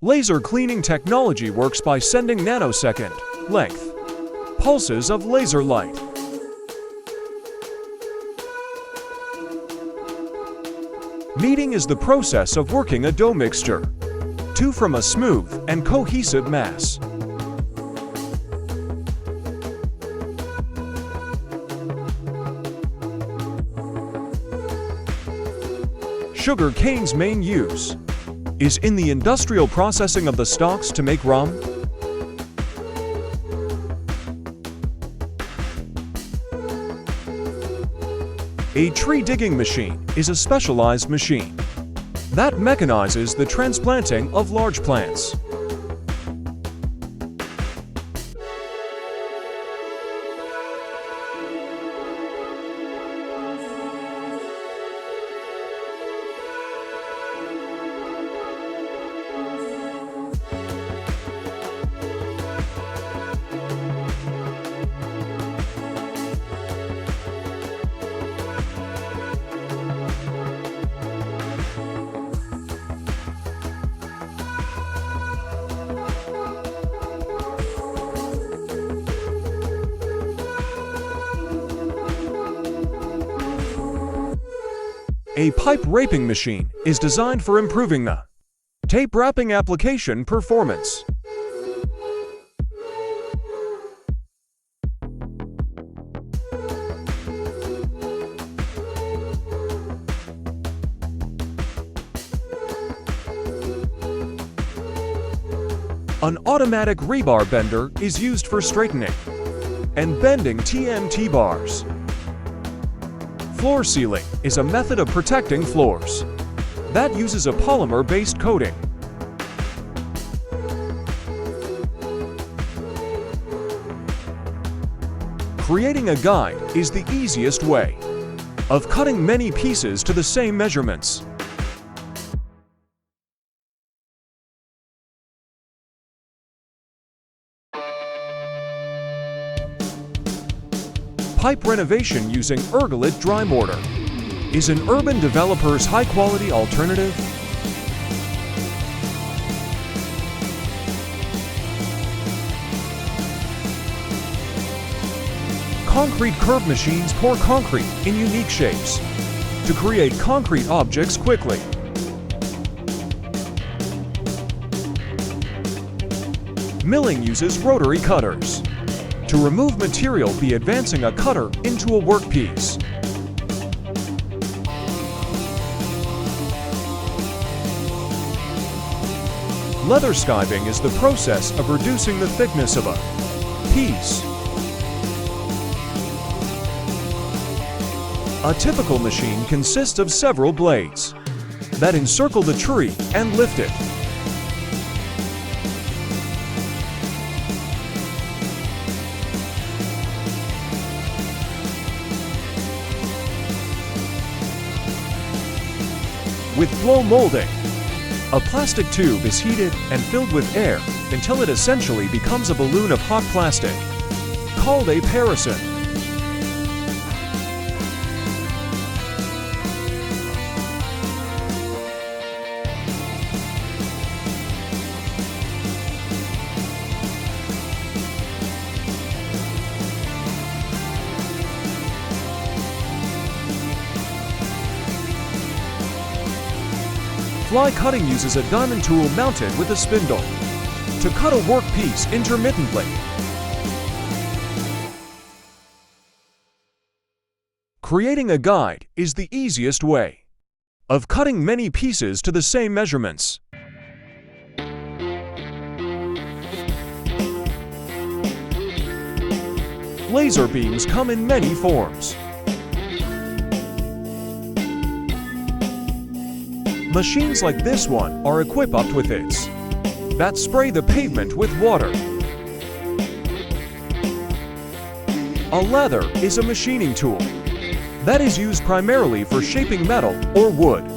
Laser cleaning technology works by sending nanosecond length pulses of laser light. Kneading is the process of working a dough mixture to form a smooth and cohesive mass. Sugar cane's main use is in the industrial processing of the stalks to make rum. A tree digging machine is a specialized machine that mechanizes the transplanting of large plants. A pipe wrapping machine is designed for improving the tape wrapping application performance. An automatic rebar bender is used for straightening and bending TNT bars. Floor sealing is a method of protecting floors that uses a polymer-based coating. Creating a guide is the easiest way of cutting many pieces to the same measurements. Pipe renovation using Ergolit dry mortar is an urban developer's high-quality alternative. Concrete curb machines pour concrete in unique shapes to create concrete objects quickly. Milling uses rotary cutters to remove material by advancing a cutter into a workpiece. Leather skiving is the process of reducing the thickness of a piece. A typical machine consists of several blades that encircle the tree and lift it. With blow molding, a plastic tube is heated and filled with air until it essentially becomes a balloon of hot plastic, called a parison. Fly cutting uses a diamond tool mounted with a spindle to cut a workpiece intermittently. Creating a guide is the easiest way of cutting many pieces to the same measurements. Laser beams come in many forms. Machines like this one are equipped with its that spray the pavement with water. A lather is a machining tool that is used primarily for shaping metal or wood.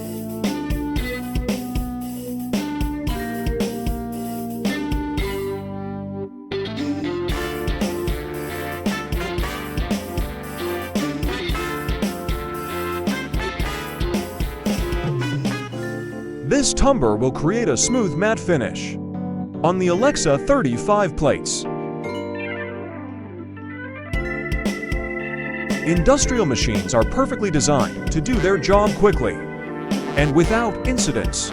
This tumber will create a smooth matte finish on the Alexa 35 plates. Industrial machines are perfectly designed to do their job quickly and without incidents.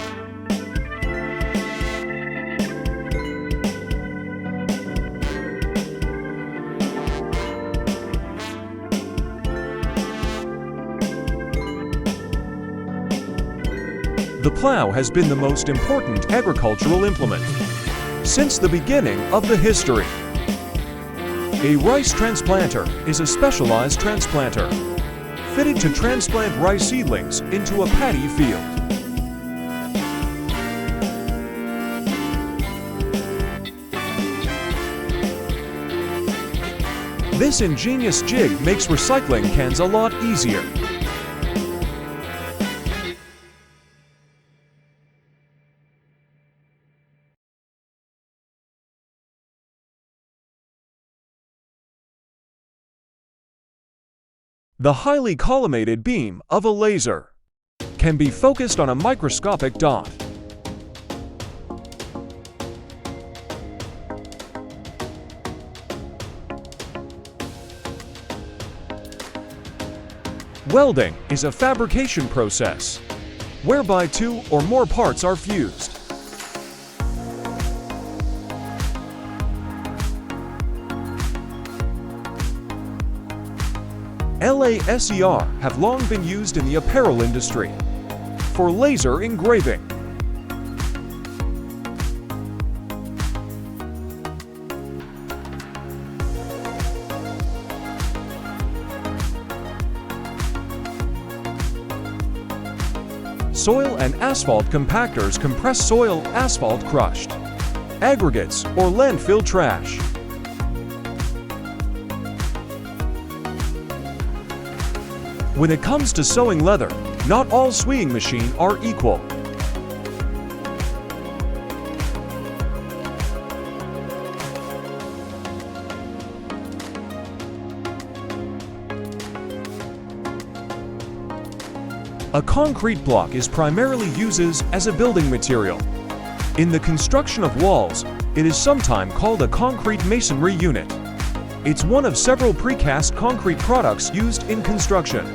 The plow has been the most important agricultural implement since the beginning of the history. A rice transplanter is a specialized transplanter fitted to transplant rice seedlings into a paddy field. This ingenious jig makes recycling cans a lot easier. The highly collimated beam of a laser can be focused on a microscopic dot. Welding is a fabrication process whereby two or more parts are fused. LASER have long been used in the apparel industry for laser engraving. Soil and asphalt compactors compress soil, asphalt crushed, aggregates, or landfill trash. When it comes to sewing leather, not all sewing machines are equal. A concrete block is primarily used as a building material. In the construction of walls, it is sometimes called a concrete masonry unit. It's one of several precast concrete products used in construction.